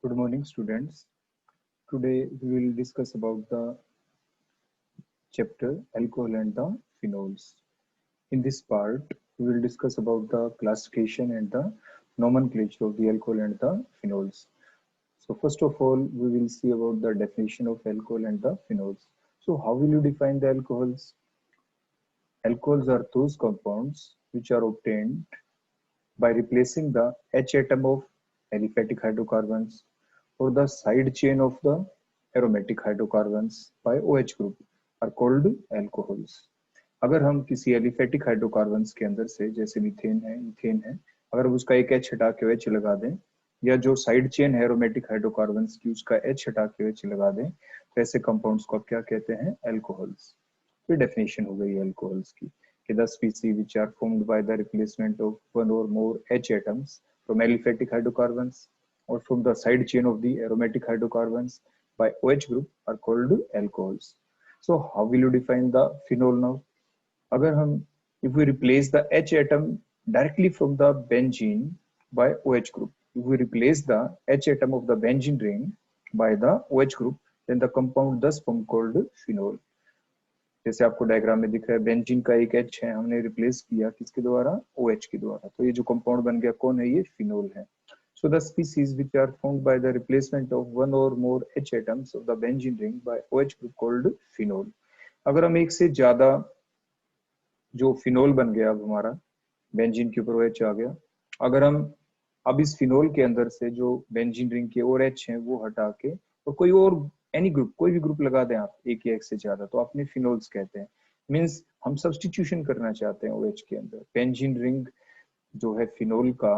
Good morning, students. Today we will discuss about the chapter alcohol and the phenols. In this part, we will discuss about the classification and the nomenclature of the alcohol and the phenols. So first of all, we will see about the definition of alcohol and the phenols. So how will you define the alcohols? Alcohols are those compounds which are obtained by replacing the H atom of aliphatic hydrocarbons or the side chain of the aromatic hydrocarbons by OH group are called alcohols. अगर हम किसी aliphatic hydrocarbons के अंदर से जैसे methane है ethane है अगर उसका एक एच हटा के OH लगा दें या जो साइड चेन है एरोमेटिक हाइड्रोकार्बन्स की उसका एच हटा के OH लगा दें तो ऐसे कंपाउंड्स को आप क्या कहते हैं एल्कोहल्स। फिर डेफिनेशन हो गई एल्कोहल्स की कि the species which are formed by the replacement of one or more H atoms from aliphatic hydrocarbons or from the side chain of the aromatic hydrocarbons by OH group are called alcohols. So how will you define the phenol now? अगर हम if we replace the H atom directly from the benzene by OH group, if we replace the H atom of the benzene ring by the OH group, then the compound thus formed called phenol. जैसे आपको diagram में दिख रहा है benzene का एक H है हमने रिप्लेस किया किसके द्वारा OH के द्वारा तो ये जो कंपाउंड बन गया कौन है ये फिनोल है। So the species which are formed by the replacement of one or more H atoms of the benzene ring by OH group called phenol. अगर हम एक से ज्यादा जो फिनोल बन गया अब हमारा बेंजीन के ऊपर OH आ गया अगर हम अब इस फिनोल के अंदर से जो बेंजीन रिंग के और H हैं वो हटा के और कोई और एनी ग्रुप कोई भी ग्रुप लगा दें आप एक या एक से ज्यादा तो आपने फिनोल्स कहते हैं। मींस हम सब्स्टिट्यूशन करना चाहते हैं OH के अंदर बेंजीन रिंग जो है फिनोल का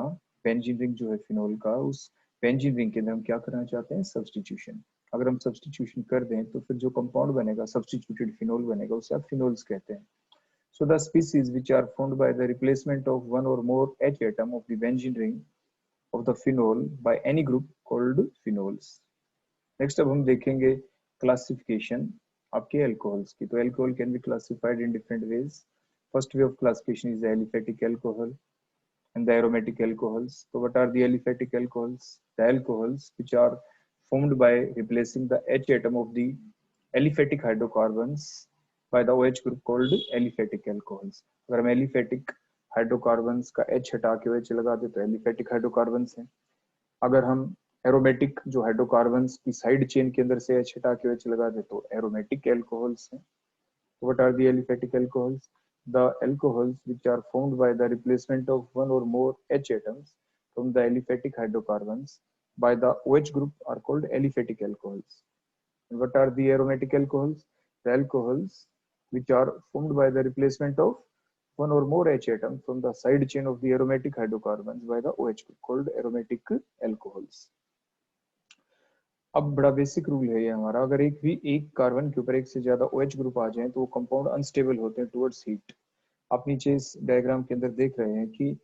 बेंजीन रिंग जो है फिनोल का उस बेंजीन रिंग के अंदर हम क्या करना चाहते हैं सब्स्टिट्यूशन। अगर हम सब्स्टिट्यूशन कर दें तो फिर जो कंपाउंड बनेगा सब्स्टिट्यूटेड फिनोल बनेगा उसे आप फिनोल्स कहते हैं। So the species which are formed by the replacement of one or more H atom of the benzene ring of the phenol by any group called phenols. Next अब हम देखेंगे classification आपके alcohols की। तो alcohol can be classified in different ways. First way of classification is the aliphatic alcohol and the aromatic alcohols. So what are the aliphatic alcohols? The alcohols which are formed by replacing the H atom of the aliphatic hydrocarbons by the OH group called aliphatic alcohols. अगर हम aliphatic hydrocarbons का H हटा के OH लगा दे तो aliphatic hydrocarbons हैं। अगर हम एरोमेटिक जो हाइड्रोकार्बन्स की साइड चेन के अंदर से H हटा के OH लगा दे तो एरोमेटिक एल्कोहल्स हैं। What are the aliphatic alcohols? The alcohols which are formed by the replacement of one or more H atoms from the aliphatic hydrocarbons by the OH group are called aliphatic alcohols. And what are the aromatic alcohols? The alcohols which are formed by the replacement of one or more H atoms from the side chain of the aromatic hydrocarbons by the OH group called aromatic alcohols. अब बड़ा basic rule है ये हमारा अगर एक carbon के ऊपर एक से ज्यादा OH ग्रुप आ जाए तो वो कंपाउंड अनस्टेबल होते हैं टुवर्ड्स हीट। आप नीचे इस डायग्राम के अंदर देख रहे हैं कि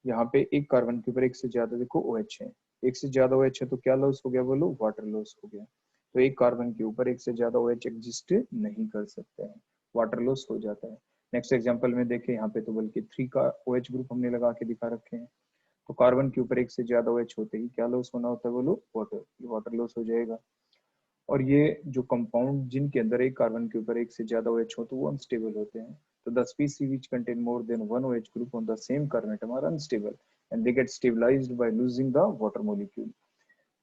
यहाँ पे एक कार्बन के ऊपर एक से ज्यादा देखो OH है एक से ज्यादा OH है तो क्या लॉस हो गया बोलो वाटर लॉस हो गया। तो एक कार्बन के ऊपर एक से ज्यादा OH एग्जिस्ट नहीं कर सकते हैं वाटर लॉस हो जाता है। नेक्स्ट एग्जांपल में देखें यहाँ पे तो बल्कि 3 का OH ग्रुप हमने लगा के दिखा रखे हैं तो कार्बन के ऊपर एक से ज्यादा OH होते ही क्या लॉस होना होता है बोलो वाटर लॉस हो जाएगा। और ये जो कंपाउंड जिनके अंदर एक कार्बन के ऊपर एक से ज्यादा OH हो तो वो अनस्टेबल होते हैं। तो the species which contain more than one OH group on the same carbon atom are unstable and they get stabilized by losing the water molecule.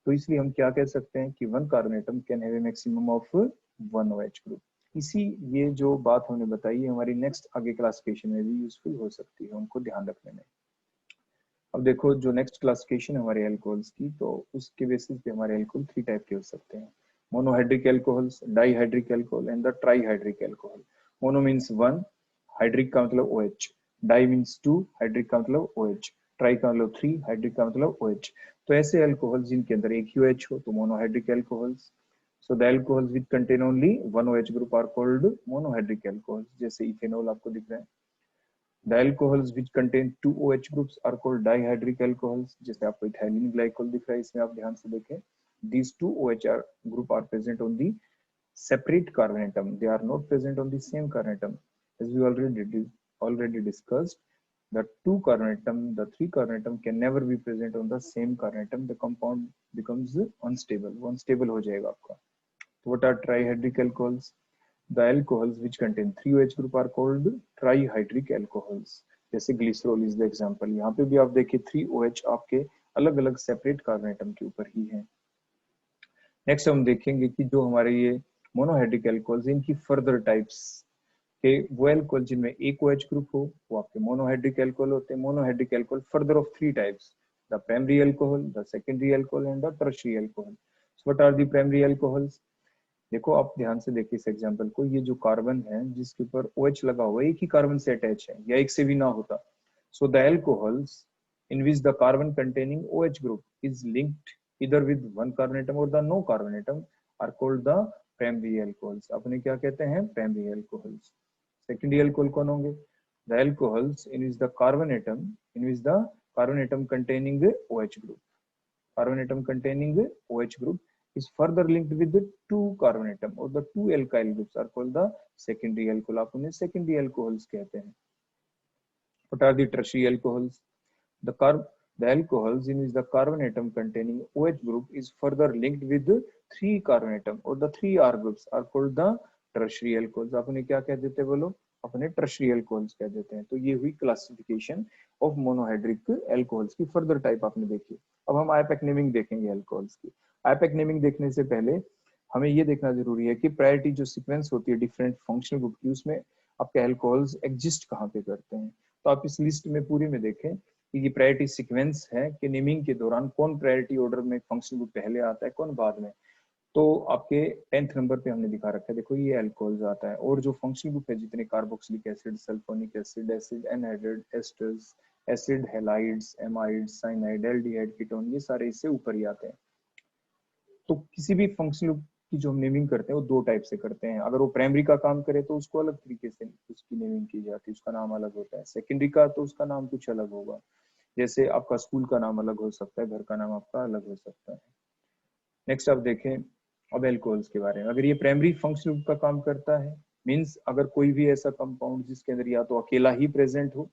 तो इसलिए हम क्या कह सकते हैं कि one carbon atom can have a maximum of one OH group. इसी ये जो बात हमने बताई है हमारी नेक्स्ट आगे क्लासिफिकेशन में भी यूजफुल हो सकती है उनको ध्यान रखने में। अब देखो जो नेक्स्ट क्लासिफिकेशन है हमारे एल्कोहल्स की तो उसके बेसिस पे हमारे एल्कोहल 3 टाइप के हो सकते हैं monohydric alcohols dihydric alcohol and the trihydric alcohol. Mono means 1 hydric का मतलब OH डाई मींस 2 हाइड्रिक का मतलब OH ट्राई का मतलब 3 हाइड्रिक का मतलब OH। तो ऐसे एल्कोहल जिनके अंदर एक ही OH हो तो monohydric alcohols. So the alcohols which contain only one OH group are called monohydric alcohols जैसे इथेनॉल आपको दिख रहा है। The alcohols which contain two OH groups are called dihydric alcohols. जैसे आपको इथाइलिन ग्लाइकोल दिख रहा है इसमें आप ध्यान से देखें these two OH group are present on the separate carbon atom. They are not present on the same carbon atom as we already discussed. the two carbon atom, the three carbon atom can never be present on the same carbon atom. The compound becomes unstable, वो unstable हो जाएगा आपका. What are trihydric alcohols? The alcohols which contain 3OH group are called trihydric alcohols. जैसे glycerol is the example. यहाँ पे भी आप देखिए 3OH आपके अलग अलग सेपरेट कार्बन एटम के ऊपर ही है. नेक्स्ट हम देखेंगे कि जो हमारे ये मोनोहाइड्रिक एल्कोहल्स, इनकी फर्दर टाइप्स के वो एल्कोहल जिनमें एक OH ग्रुप हो वो आपके मोनोहाइड्रिक एल्कोहल होते हैं. Monohydric alcohol further of three types, the primary alcohol, the secondary alcohol and the tertiary alcohol. What are the primary alcohols? देखो आप ध्यान से देखिए इस एग्जांपल को. ये जो कार्बन है जिसके ऊपर OH लगा हुआ है एक ही कार्बन से अटैच है या एक से भी ना होता. सो the alcohols in which the carbon containing OH group is linked either with one carbon atom or the no carbon atom are called the primary alcohols. अपने क्या कहते हैं? Primary alcohols. Secondary alcohol कौन होंगे? The alcohols in which the carbon atom containing the OH group, carbon atom containing the OH group is further linked with the two carbon atom or the two alkyl groups are called the secondary alcohol. आप उन्हें secondary alcohols कहते हैं. What are the tertiary alcohols? The alcohols in which the carbon atom containing OH group is further linked with the three carbon atom or the three R groups are called the tertiary alcohols. अपने क्या कह देते हैं बोलो? अपने tertiary alcohols कह देते हैं. तो ये हुई क्लासिफिकेशन ऑफ मोनोहाइड्रिक एल्कोहल्स की. फर्दर टाइप आपने देखी. अब हम आईपैक नेमिंग देखेंगे एल्कोहल्स की. आईपैक नेमिंग देखने से पहले हमें ये देखना जरूरी है कि प्रायोरिटी जो सीक्वेंस होती है डिफरेंट फंक्शनल ग्रुप की, उसमें आपके एल्कोहल्स एग्जिस्ट कहाँ पे करते हैं. तो आप इस लिस्ट में पूरी में देखें कि ये प्रायोरिटी सीक्वेंस है कि नेमिंग के दौरान कौन प्रायोरिटी ऑर्डर में फंक्शनल ग्रुप पहले आता है कौन बाद में. तो आपके 10th नंबर पे हमने दिखा रखा है. देखो ये अल्कोहल्स आता है और जो फंक्शनल ग्रुप है जितने carboxylic acid, sulphonic acid, acid anhydride, asters, acid halides, amides, cyanide, aldehyde, ketone, ये सारे इससे ऊपर ही आते हैं. तो किसी भी फंक्शनल ग्रुप की जो हम नेमिंग करते हैं वो दो टाइप से करते हैं. अगर वो प्राइमरी का काम करे तो उसको अलग तरीके से उसकी नेमिंग की जाती है, उसका नाम अलग होता है. सेकेंडरी का तो उसका नाम कुछ अलग होगा. जैसे आपका स्कूल का नाम अलग हो सकता है, घर का नाम आपका अलग हो सकता है. नेक्स्ट आप देखें अब एल्कोहल्स के बारे में. अगर ये प्राइमरी फंक्शनल ग्रुप का काम करता है, मींस अगर कोई भी ऐसा कंपाउंड जिसके अंदर या तो अकेला ही प्रेजेंट हो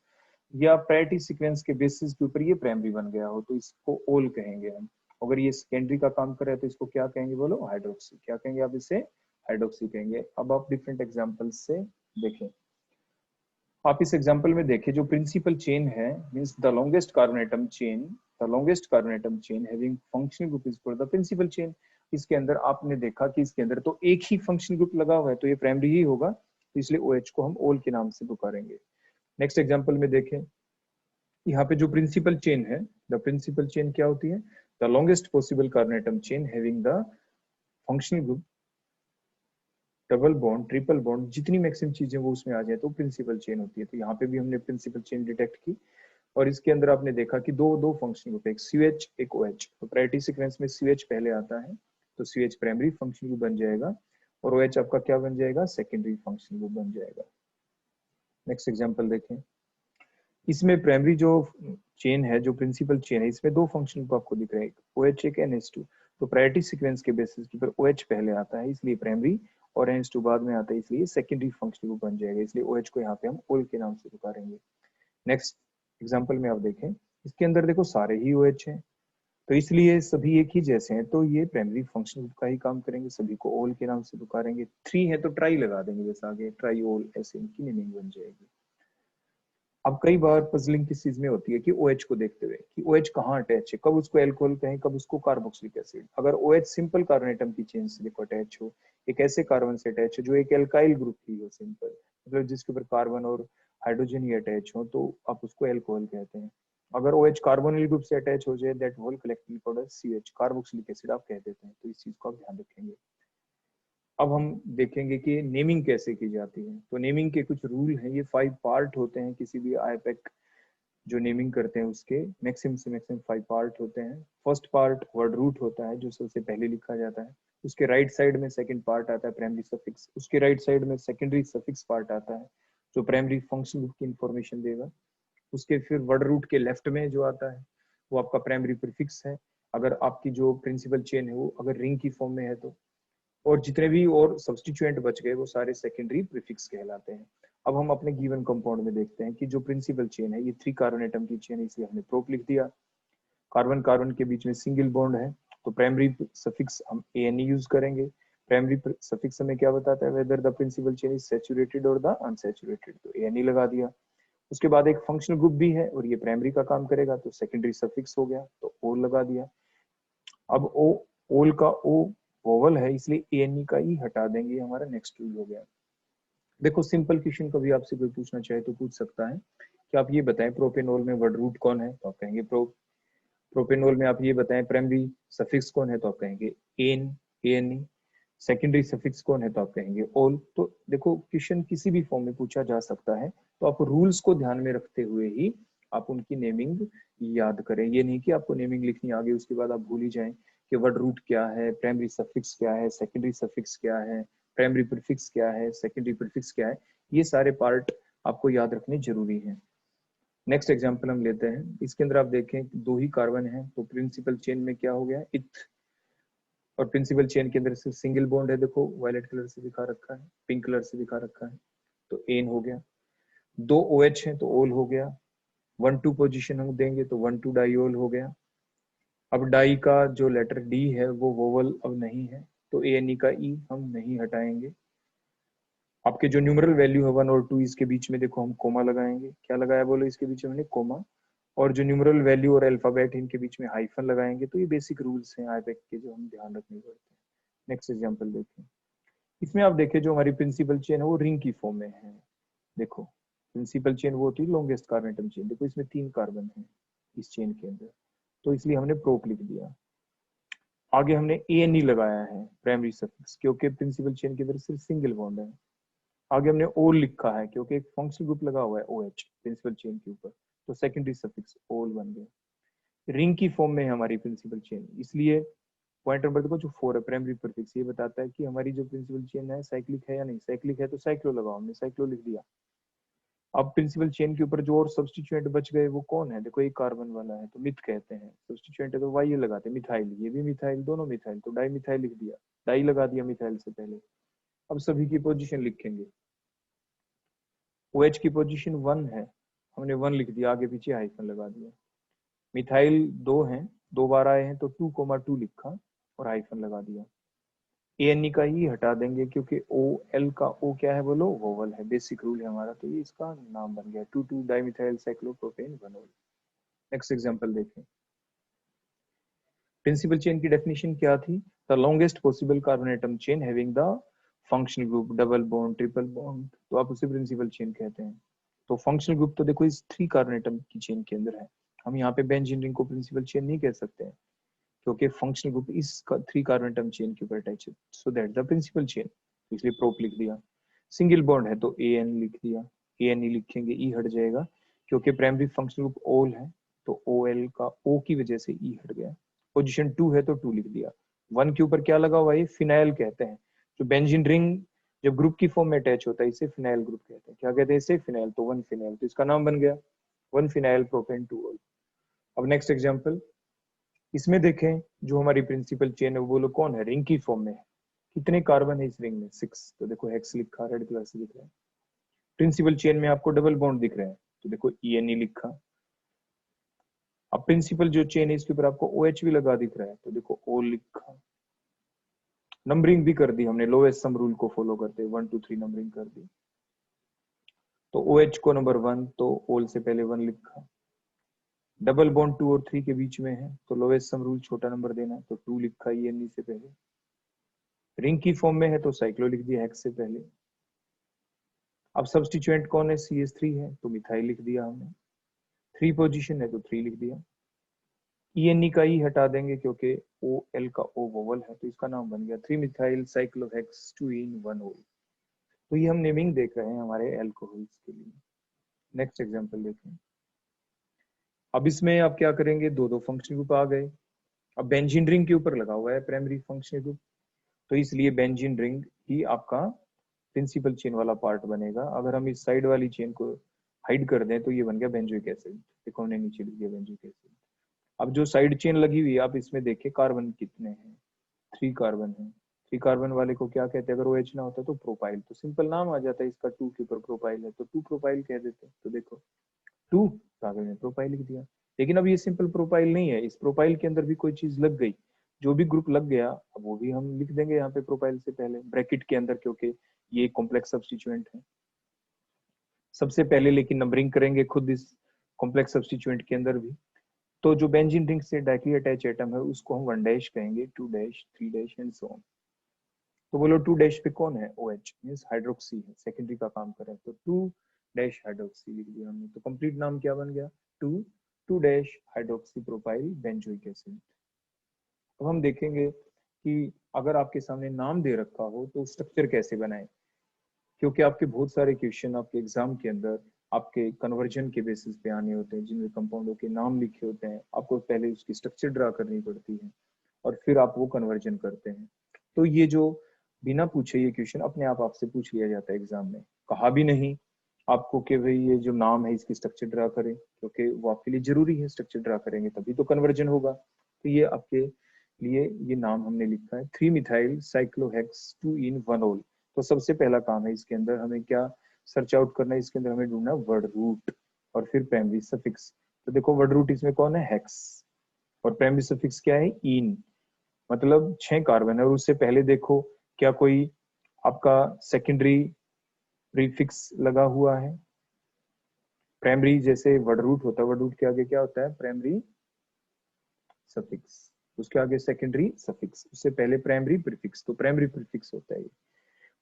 या प्रायोरिटी सीक्वेंस के बेसिस के ऊपर ये प्राइमरी बन गया हो, तो इसको ओल कहेंगे हम. अगर ये सेकेंडरी का काम करे तो इसको क्या कहेंगे बोलो? हाइड्रोक्सी. क्या कहेंगे आप इसे? हाइड्रोक्सी कहेंगे. अब आप डिफरेंट एग्जांपल्स से देखें. आप इस एग्जांपल में देखें जो प्रिंसिपल चेन है, means the longest carbon atom chain, the longest carbon atom chain having functional group is called the principal chain. इसके अंदर आपने देखा कि इसके अंदर तो एक ही फंक्शनल ग्रुप लगा हुआ है, तो ये प्राइमरी ही होगा, तो इसलिए OH को हम ओल के नाम से पुकारेंगे. नेक्स्ट एग्जांपल में देखें. यहाँ पे जो प्रिंसिपल चेन है, द प्रिंसिपल चेन क्या होती है? The longest possible carbon atom chain having the functional group double bond, triple bond, जितनी मैक्सिमम चीजें वो उसमें आ जाए तो प्रिंसिपल चेन होती है. तो यहाँ पे भी हमने प्रिंसिपल चेन डिटेक्ट की और इसके अंदर आपने देखा कि दो दो फंक्शनल ग्रुप, एक CH एक OH. तो प्रायोरिटी सीक्वेंस में CH पहले आता है तो CH प्राइमरी फंक्शनल ग्रुप बन जाएगा और OH आपका क्या बन जाएगा? सेकेंडरी फंक्शनल ग्रुप बन जाएगा. नेक्स्ट एग्जांपल देखें. इसमें प्राइमरी जो चेन है, जो प्रिंसिपल चेन है, इसमें दो फंक्शनल ग्रुप आपको दिख रहे हैं, OH एक NH2. तो प्रायोरिटी सीक्वेंस के बेसिस के ऊपर OH पहले आता है इसलिए प्राइमरी और NH2 बाद में आता है इसलिए सेकेंडरी फंक्शनल ग्रुप बन जाएगा. इसलिए OH को यहाँ पे हम ओल के नाम से पुकारेंगे. नेक्स्ट एग्जांपल में आप देखें. इसके अंदर देखो सारे ही OH हैं तो इसलिए सभी एक ही जैसे हैं, तो ये प्राइमरी फंक्शनल ग्रुप का ही काम करेंगे, सभी को ओल के नाम से पुकारेंगे. 3 है तो ट्राई लगा देंगे, जैसे आगे ट्राई ओल, ऐसे इनकी नेमिंग बन जाएगी. अब कई बार पजलिंग किस चीज में होती है कि OH को देखते हुए कि OH कहाँ अटैच है, कब उसको एल्कोहल कहें कब उसको कार्बोक्सिलिक एसिड. अगर OH सिंपल कार्बन एटम की चेन से देखो अटैच हो, एक ऐसे कार्बन से अटैच हो जो एक एल्काइल ग्रुप की हो, सिंपल मतलब जिसके ऊपर कार्बन और हाइड्रोजन ही अटैच हो, तो आप उसको एल्कोहल कहते हैं. अगर OH कार्बोनिल ग्रुप से अटैच हो जाए, that whole collectively called as CH, carboxylic acid आप कह देते हैं. तो इस चीज को आप ध्यान रखेंगे. अब हम देखेंगे कि नेमिंग कैसे की जाती है. तो नेमिंग के कुछ रूल हैं. ये 5 पार्ट होते हैं किसी भी आईपैक जो नेमिंग करते हैं उसके. मैक्सिमम से मैक्सिमम 5 पार्ट होते हैं. फर्स्ट पार्ट वर्ड रूट होता है जो सबसे पहले लिखा जाता है. उसके राइट साइड में सेकंड पार्ट आता है प्राइमरी सफिक्स. उसके राइट साइड में सेकेंडरी सफिक्स पार्ट आता है जो प्राइमरी फंक्शन ग्रुप की इंफॉर्मेशन देगा. उसके फिर वर्ड रूट के लेफ्ट में जो आता है वो आपका प्राइमरी प्रीफिक्स है, अगर आपकी जो प्रिंसिपल चेन है वो अगर रिंग की फॉर्म में है तो. और जितने भी और सब्स्टिट्यूएंट बच गए वो सारे सेकेंडरी प्रीफिक्स कहलाते हैं। अब हम अपने गिवन कंपाउंड में देखते हैं कि जो प्रिंसिपल चेन है ये 3 कार्बन एटम की चेन है, इसलिए हमने प्रोप लिख दिया। कार्बन कार्बन के बीच में सिंगल बॉन्ड है तो प्राइमरी सफिक्स हम एन यूज करेंगे। प्राइमरी सफिक्स हमें क्या बताता है, whether the principal chain is saturated और द अनसैचुरेटेड, तो एन लगा दिया। उसके बाद एक फंक्शनल ग्रुप भी है और ये प्राइमरी का काम करेगा तो सेकेंडरी सफिक्स हो गया तो ओ लगा दिया। अब ओ ओल का ओ वोवल है इसलिए एन का ई हटा देंगे, हमारा नेक्स्ट रूल हो गया। देखो सिंपल क्वेश्चन कभी आपसे कोई पूछना चाहे तो पूछ सकता है कि आप ये बताएं प्रोपेनॉल में वर्ड रूट कौन है, तो आप कहेंगे प्रोपेनॉल में आप ये बताएं प्राइमरी सफिक्स कौन है, तो आप कहेंगे एन एन। सेकेंडरी सफिक्स कौन है, तो आप कहेंगे ओल। तो देखो क्वेश्चन किसी भी फॉर्म में पूछा जा सकता है, तो आप रूल्स को ध्यान में रखते हुए ही आप उनकी नेमिंग याद करें। ये नहीं कि आपको नेमिंग लिखनी आ गई उसके बाद आप भूल ही जाएं कि वर्ड रूट क्या है, प्राइमरी सफिक्स क्या है, सेकेंडरी सफिक्स क्या है, प्राइमरी प्रीफिक्स क्या है, सेकेंडरी प्रीफिक्स क्या है। ये सारे पार्ट आपको याद रखने जरूरी है। नेक्स्ट एग्जांपल हम लेते हैं, इसके अंदर आप देखें दो ही कार्बन है तो प्रिंसिपल चेन में क्या हो गया, इथ। और प्रिंसिपल चेन के अंदर सिर्फ सिंगल बॉन्ड है, देखो वायलेट कलर से दिखा रखा है, पिंक कलर से दिखा रखा है, तो एन हो गया। दो ओ एच है तो ओल हो गया। 1,2 पोजीशन हम देंगे तो 1,2 डाइओल हो गया। अब डाई का जो लेटर डी है वो वोवल अब नहीं है तो ए एन ई का ई हम नहीं हटाएंगे। आपके जो न्यूमरल वैल्यू है 1 और 2 इसके बीच में देखो हम कोमा लगाएंगे, क्या लगाया बोलो इसके बीच में हमने कोमा। और जो न्यूमरल वैल्यू और अल्फाबेट इनके बीच में हाइफन लगाएंगे। तो ये बेसिक रूल्स हैं आईपैक के जो हम ध्यान रखने पड़ते हैं। नेक्स्ट एग्जांपल देखें, इसमें आप देखें जो हमारी प्रिंसिपल चेन है वो रिंग की फॉर्म में है। देखो प्रिंसिपल चेन वो होती है लॉन्गेस्ट कार्बन एटम चेन, देखो इसमें 3 कार्बन है इस चेन के अंदर, तो इसलिए हमने प्रोप लिख दिया। आगे हमने ए एन ई लगाया है प्राइमरी सफिक्स, क्योंकि प्रिंसिपल चेन के अंदर सिर्फ सिंगल बॉन्ड है। आगे हमने ओल लिखा है क्योंकि एक फंक्शनल ग्रुप लगा हुआ है ओ एच प्रिंसिपल चेन के ऊपर, तो सेकेंडरी सफिक्स ओल बन गया। रिंग की फॉर्म में है हमारी प्रिंसिपल चेन, इसलिए पॉइंट नंबर देखो जो 4 है प्राइमरी प्रीफिक्स, ये बताता है कि हमारी जो प्रिंसिपल चेन है साइक्लिक है या नहीं। साइक्लिक है तो साइक्लो लगाओ, हमने साइक्लो लिख दिया। अब प्रिंसिपल चेन के ऊपर जो और सब्स्टिट्यूएंट बच गए वो कौन है, देखो एक कार्बन वाला है तो मिथ कहते हैं, सब्स्टिट्यूएंट है तो वाई लगाते हैं, मिथाइल, ये भी मिथाइल, दोनों मिथाइल, तो डाई मिथाइल लिख दिया, डाई लगा दिया मिथाइल से पहले। अब सभी की पोजीशन लिखेंगे, ओ एच की पोजीशन 1 है, हमने 1 लिख दिया, आगे पीछे हाइफन लगा दिया। मिथाइल 2 हैं, 2 बार आए हैं तो 2,2 लिखा और हाइफन लगा दिया। ए एन ई का ही हटा देंगे क्योंकि ओ एल का ओ क्या है बोलो, वोवल है, बेसिक रूल है हमारा, तो ये इसका नाम बन गया 2,2 डाइमिथाइल साइक्लोप्रोपेन बनोल। नेक्स्ट एग्जांपल देखें, प्रिंसिपल चेन की डेफिनेशन क्या थी, the longest possible carbon atom chain having the functional group double bond triple bond, तो आप उसे प्रिंसिपल चेन कहते हैं। तो फंक्शनल ग्रुप तो देखो इस 3 कार्बन एटम की चेन के अंदर है, हम यहाँ पे बेंजीन रिंग को प्रिंसिपल चेन नहीं कह सकते हैं क्योंकि फंक्शनल ग्रुप इस 3 कार्बन एटम चेन के ऊपर अटैच है, so that the principal chain, इसलिए प्रोप लिख दिया। सिंगल बॉन्ड है तो ए एन लिख दिया, ए एन ई लिखेंगे ई हट जाएगा क्योंकि प्राइमरी फंक्शनल ग्रुप ओल है तो ओ एल का ओ की वजह से ई हट गया। पोजीशन 2 है तो 2 लिख दिया। 1 के ऊपर क्या लगा हुआ है, फिनाइल कहते हैं, जो बेंजीन रिंग जब ग्रुप की फॉर्म में अटैच होता है इसे फिनाइल ग्रुप कहते हैं। क्या कहते हैं इसे, फिनाइल, तो 1 फिनाइल, तो इसका नाम बन गया 1 फिनाइल प्रोपेन 2 ओल। अब नेक्स्ट एग्जांपल, इसमें देखें जो हमारी प्रिंसिपल चेन है वो बोलो कौन है, रिंग की फॉर्म में है। कितने कार्बन है इस रिंग में, 6, तो देखो हेक्स लिखा, रेड कलर से दिख रहा है। प्रिंसिपल चेन में आपको डबल बॉन्ड दिख रहे हैं तो देखो ई एन ई लिखा। अब प्रिंसिपल जो चेन है इसके ऊपर आपको ओ एच भी लगा दिख रहा है तो देखो ओ लिखा। नंबरिंग भी कर दी हमने लोएस्ट सम रूल को फॉलो करते 1 2 3 नंबरिंग कर दी। तो ओ एच को नंबर 1 तो ओल से पहले 1 लिखा। डबल बॉन्ड 2 और 3 के बीच में है तो लोएस्ट सम रूल छोटा नंबर देना है तो 2 लिखा ई एन ई से पहले। रिंग की फॉर्म में है तो साइक्लो लिख दिया हेक्स से पहले। अब सब्स्टिट्यूएंट कौन है, CH3 है तो मिथाइल लिख दिया हमने। 3 पोजीशन है तो 3 लिख दिया। ई एन ई का ई हटा देंगे क्योंकि ओ एल का ओ वोवल है तो इसका नाम बन गया 3 मिथाइल साइक्लोहेक्स 2 इन 1 ओल। तो ये हम नेमिंग देख रहे हैं हमारे एल्कोहल्स के लिए। नेक्स्ट एग्जांपल देखें, अब इसमें आप क्या करेंगे, दो दो फंक्शनल ग्रुप आ गए। अब बेंजीन रिंग के ऊपर लगा हुआ है प्राइमरी फंक्शनल ग्रुप, तो इसलिए बेंजीन रिंग ही आपका प्रिंसिपल चेन वाला पार्ट बनेगा। अगर हम इस साइड वाली चेन को हाइड कर दें तो ये बन गया बेंजोइक एसिड, देखो हमने नीचे लिख दिया बेंजोइक एसिड। अब जो साइड चेन लगी हुई है आप इसमें देखिए कार्बन कितने हैं, 3 कार्बन है, 3 कार्बन वाले को क्या कहते हैं, अगर OH ना होता तो प्रोपाइल। तो सिंपल नाम आ जाता है इसका, 2 के ऊपर प्रोपाइल है तो 2 प्रोपाइल कह देते हैं। तो देखो 2 कागज में प्रोपाइल लिख दिया। लेकिन अब ये सिंपल प्रोपाइल नहीं है, इस प्रोपाइल के अंदर भी कोई चीज लग गई, जो भी ग्रुप लग गया अब वो भी हम लिख देंगे यहाँ पे प्रोपाइल से पहले ब्रैकेट के अंदर, क्योंकि ये कॉम्प्लेक्स सब्स्टिट्यूएंट है सबसे पहले। लेकिन नंबरिंग करेंगे खुद इस कॉम्प्लेक्स सब्स्टिट्यूएंट के अंदर भी। तो जो बेंजीन रिंग से डायरेक्टली अटैच एटम है उसको हम 1 डैश कहेंगे, 2 dash, 3 dash and so on. तो बोलो 2 डैश पे कौन है, OH मींस हाइड्रोक्सी है, सेकेंडरी का काम कर रहा है। तो 2 डैश हाइड्रोक्सी लिख दिया हमने। तो कंप्लीट नाम क्या बन गया, 2 dash hydroxy propyl benzoic acid. अब हम देखेंगे कि अगर आपके सामने नाम दे रखा हो तो स्ट्रक्चर कैसे बनाए, क्योंकि आपके बहुत सारे क्वेश्चन आपके एग्जाम के अंदर आपके कन्वर्जन के बेसिस पे आने होते हैं, जिनमें कंपाउंडों के नाम लिखे होते हैं। आपको पहले उसकी स्ट्रक्चर ड्रा करनी पड़ती है और फिर आप वो कन्वर्जन करते हैं। तो ये जो बिना पूछे ये क्वेश्चन अपने आप आपसे पूछ लिया जाता है एग्जाम में, कहा भी नहीं आपको कि भाई ये जो नाम है इसकी स्ट्रक्चर ड्रा करें, क्योंकि वो आपके लिए जरूरी है, स्ट्रक्चर ड्रा करेंगे तभी तो कन्वर्जन होगा। तो ये आपके लिए ये नाम हमने लिखा है 3 मिथाइल साइक्लोहेक्स 2 इन 1 ऑल। तो सबसे पहला काम है इसके अंदर हमें क्या सर्च आउट करना है, इसके अंदर हमें ढूंढना वर्ड रूट और फिर प्राइमरी सफिक्स। तो देखो वर्ड रूट इसमें कौन है, हेक्स, और प्राइमरी सफिक्स क्या है, इन, मतलब 6 कार्बन है। और उससे पहले देखो क्या कोई आपका सेकेंडरी प्रीफिक्स लगा हुआ है। प्राइमरी जैसे वर्ड रूट होता है, वर्ड रूट के आगे क्या होता है, प्राइमरी सफिक्स, उसके आगे सेकेंडरी सफिक्स, उससे पहले प्राइमरी प्रीफिक्स। तो प्राइमरी प्रीफिक्स होता है ये।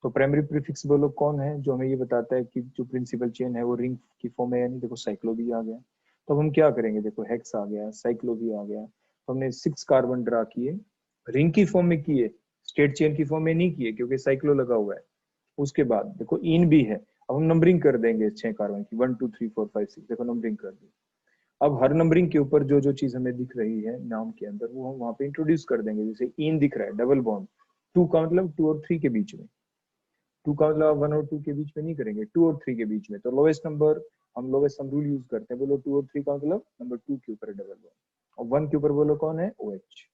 तो प्राइमरी प्रीफिक्स बोलो कौन है, जो हमें ये बताता है कि जो प्रिंसिपल चेन है वो रिंग की फॉर्म है, यानी देखो साइक्लो भी आ गया। तो अब हम क्या करेंगे, देखो हेक्स आ गया, साइक्लो भी आ गया, तो हमने 6 कार्बन ड्रा किए, रिंग की फॉर्म में किए, स्टेट चेन की फॉर्म में नहीं किए क्योंकि साइक्लो लगा हुआ है। उसके बाद देखो इन भी है। अब हम नंबरिंग कर देंगे 6 कार्बन की, 1 2 3 4 5 6, देखो नंबरिंग कर दी। अब हर नंबरिंग के ऊपर जो जो चीज हमें दिख रही है नाम के अंदर वो हम वहां पे इंट्रोड्यूस कर देंगे। जैसे इन दिख रहा है डबल बॉन्ड, 2 का मतलब 2 और 3 के बीच में, 2 का मतलब 1 और 2 के बीच में नहीं करेंगे, 2 और 3 के बीच में। तो लोवेस्ट नंबर हम लोवेस्ट हम रूल यूज करते हैं, बोलो 2 और 3 का मतलब नंबर 2 के ऊपर डबल बॉन्ड, और 1 के ऊपर बोलो कौन है, OH।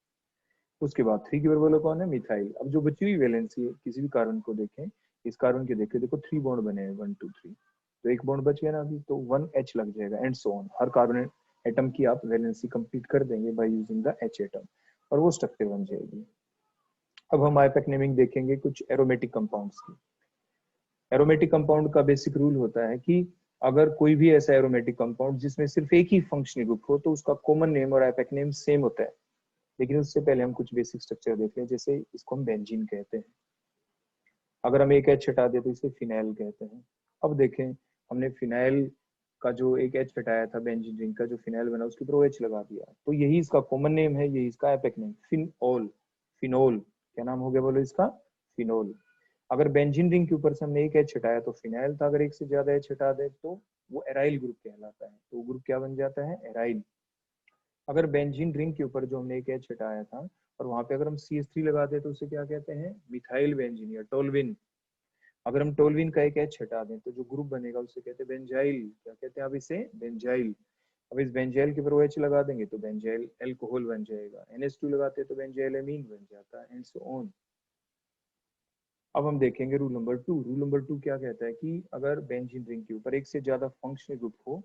उसके बाद 3 के ऊपर बोलो कौन है, मिथाइल। अब जो बची हुई वैलेंसी है किसी भी कार्बन को देखें, इस कार्बन के देखें, देखो 3 बॉन्ड बने हैं 1 2 3, तो एक बॉन्ड बच गया ना अभी, तो 1H लग जाएगा and so on. Her carbon atom की आप वैलेंसी कंप्लीट कर देंगे by using the H atom, और वो स्ट्रक्चर बन जाएगी। अब हम आईपैक नेमिंग देखेंगे कुछ एरोमेटिक कंपाउंड्स की। एरोमेटिक कंपाउंड का बेसिक रूल होता है कि अगर कोई भी ऐसा एरोमेटिक कंपाउंड जिसमें सिर्फ एक ही फंक्शनल ग्रुप हो तो उसका कॉमन नेम और आईपैक नेम सेम होता है। लेकिन उससे पहले हम कुछ बेसिक स्ट्रक्चर देख लें, जैसे इसको हम बेंजीन कहते हैं। अगर हम एक एच हटा दे तो इसे फिनाइल कहते हैं। अब देखें हमने फिनाइल का जो एक एच हटाया था बेंजीन रिंग का, जो फिनाइल बना उसके ऊपर OH लगा दिया, तो यही इसका कॉमन नेम है, यही इसका आईपैक नेम फिनोल। फिनोल क्या नाम हो गया बोलो इसका, फिनोल। अगर बेंजीन रिंग के ऊपर से हमने एक एच हटाया तो फिनाइल था, अगर एक से ज्यादा एच हटा दे तो वो एराइल ग्रुप कहलाता है। तो ग्रुप क्या बन जाता है, एराइल। अगर बेंजीन रिंग के ऊपर जो हमने एक एच हटाया था और वहां पे अगर हम CH3 लगाते तो उसे क्या कहते हैं, मिथाइल बेंजीन या टोलविन। अगर हम टोलविन का एक एच हटा दें तो जो ग्रुप बनेगा उसे कहते हैं बेंजाइल। क्या कहते हैं आप इसे, बेंजाइल। अब इस बेंजाइल के ऊपर OH लगा देंगे तो बेंजाइल एल्कोहल बन जाएगा, NH2 लगाते हैं तो बेंजाइल एमीन बन जाता है एंड सो ऑन। अब हम देखेंगे रूल नंबर 2। रूल नंबर 2 क्या कहता है कि अगर बेंजीन रिंग के ऊपर एक से ज्यादा फंक्शनल ग्रुप हो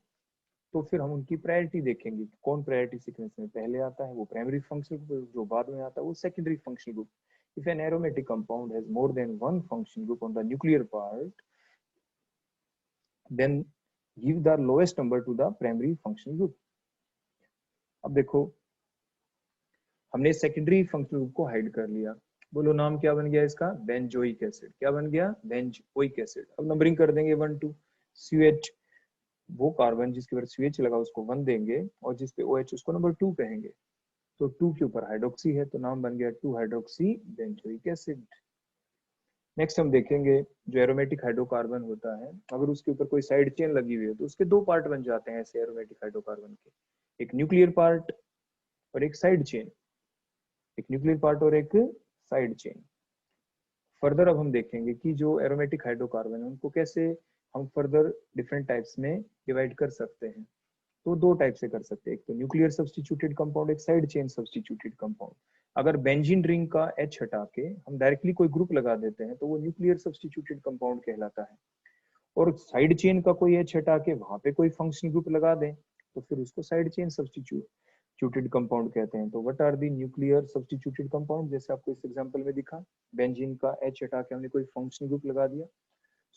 तो फिर हम उनकी प्रायोरिटी देखेंगे, कौन प्रायोरिटी सीक्वेंस में पहले आता है, वो प्राइमरी फंक्शनल ग्रुप, जो बाद में आता है वो secondary functional group. If an aromatic compound has more than one functional group on the nuclear part, then give the lowest number to the primary functional group. अब देखो हमने सेकेंडरी फंक्शनल ग्रुप को हाइड कर लिया, बोलो नाम क्या बन गया इसका, बेंजोइक एसिड। क्या बन गया, बेंजोइक एसिड। अब नंबरिंग कर देंगे 1 2, CH वो कार्बन जिसके ऊपर CH लगा उसको 1 देंगे और जिसपे OH उसको नंबर 2 कहेंगे। तो 2 के ऊपर हाइड्रोक्सी है तो नाम बन गया 2 हाइड्रोक्सी बेंजोइक एसिड। नेक्स्ट हम देखेंगे जो एरोमेटिक हाइड्रोकार्बन होता है, अगर उसके ऊपर कोई साइड चेन लगी हुई है तो उसके 2 पार्ट बन जाते हैं ऐसे एरोमेटिक हाइड्रोकार्बन के, एक न्यूक्लियर पार्ट और एक साइड चेन, एक न्यूक्लियर पार्ट और एक साइड चेन। फर्दर अब हम देखेंगे कि जो एरोमेटिक हाइड्रोकार्बन है उनको कैसे हम फर्दर डिफरेंट टाइप्स में डिवाइड कर सकते हैं। तो 2 टाइप से कर सकते हैं, एक तो न्यूक्लियर सब्स्टिट्यूटेड कंपाउंड, एक साइड चेन सब्स्टिट्यूटेड कंपाउंड। अगर बेंजीन रिंग का H हटा के हम डायरेक्टली कोई ग्रुप लगा देते हैं तो वो न्यूक्लियर सब्स्टिट्यूटेड कंपाउंड कहलाता है। और साइड चेन का कोई H हटा के वहां पे कोई फंक्शनल ग्रुप लगा दें तो फिर उसको साइड चेन सब्स्टिट्यूटेड कंपाउंड कहते हैं। तो what are the nuclear substituted compound, जैसे आपको इस एग्जांपल में दिखा, बेंजीन का H हटा के हमने कोई फंक्शनल ग्रुप लगा दिया।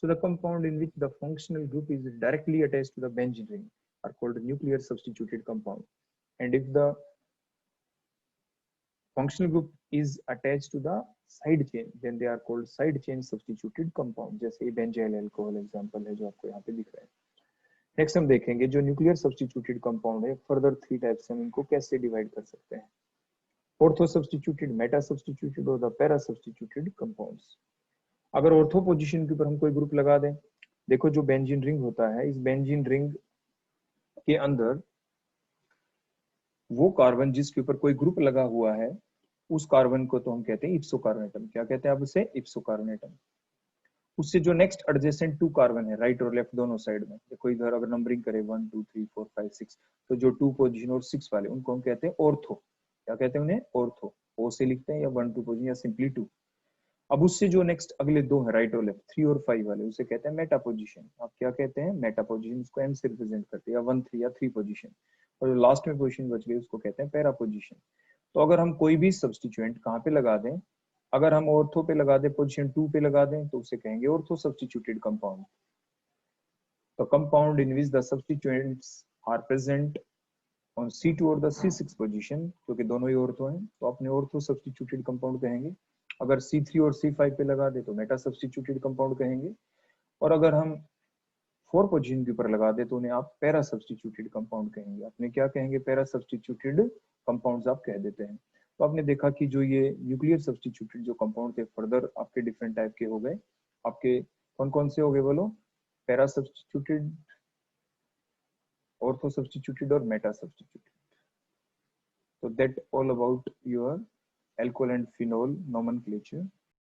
So the compound in which the functional group is directly attached to the benzene ring are called nuclear substituted compound. And if the functional group is attached to the side chain, then they are called side chain substituted compound. जैसे ये benzyl alcohol example है जो आपको यहाँ पे दिख रहा है। नेक्स्ट हम देखेंगे जो न्यूक्लियर सब्स्टिट्यूटेड कंपाउंड है, फर्दर 3 टाइप्स हम इनको कैसे डिवाइड कर सकते हैं, ऑर्थो सब्स्टिट्यूटेड, मेटा सब्स्टिट्यूटेड और द पैरा सब्स्टिट्यूटेड कंपाउंड्स। अगर ऑर्थो पोजीशन के ऊपर हम कोई ग्रुप लगा दें, देखो जो बेंजीन रिंग होता है, इस बेंजीन रिंग के अंदर वो कार्बन जिसके ऊपर कोई ग्रुप लगा हुआ है उस कार्बन को तो हम कहते हैं इप्सो कार्बन एटम। क्या कहते हैं आप उसे? इप्सो कार्बन एटम। उससे जो नेक्स्ट एडजेसेंट 2 कार्बन है राइट और लेफ्ट दोनों साइड में, देखो इधर अगर नंबरिंग करें 1 2 3 4 5 6, तो जो 2 पोजीशन और 6 वाले उनको हम कहते हैं ऑर्थो। क्या कहते हैं उन्हें? ऑर्थो। ओ से लिखते हैं या 1 2 पोजीशन या सिंपली 2। अब उससे जो नेक्स्ट अगले दो है राइट और लेफ्ट 3 और 5 वाले, उसे कहते हैं मेटा पोजीशन। आप क्या कहते हैं? Meta position. उसको एम से रिप्रेजेंट करते हैं, या 1 3 या 3 पोजीशन। और जो लास्ट में पोजीशन बच गई उसको कहते हैं पैरा पोजीशन। तो अगर हम कोई भी सब्स्टिट्यूएंट कहाँ पे लगा दें, अगर हम ऑर्थो पे लगा दें, पोजीशन 2 पे लगा दें, तो उसे कहेंगे ऑर्थो सब्स्टिट्यूटेड कंपाउंड। तो compound in which the substituents are present on C2 और द C6 पोजीशन, क्योंकि दोनों ही ऑर्थो हैं तो अपने ऑर्थो सब्स्टिट्यूटेड कंपाउंड कहेंगे। अगर C3 और C5 पे लगा दे तो मेटा सब्स्टिट्यूटेड कंपाउंड कहेंगे। और अगर हम 4 पोजीशन के ऊपर लगा दे तो उन्हें आप पैरा सब्स्टिट्यूटेड कंपाउंड कहेंगे। अपने क्या कहेंगे? पैरा सब्स्टिट्यूटेड कंपाउंड्स आप कह देते हैं। तो आपने देखा कि जो ये न्यूक्लियर सब्स्टिट्यूटेड जो कंपाउंड थे, फर्दर आपके डिफरेंट टाइप के हो गए। आपके कौन कौन से हो गए बोलो? पैरा सब्स्टिट्यूटेड, ऑर्थो सब्स्टिट्यूटेड और Meta substituted. So that all about your alcohol and phenol nomenclature.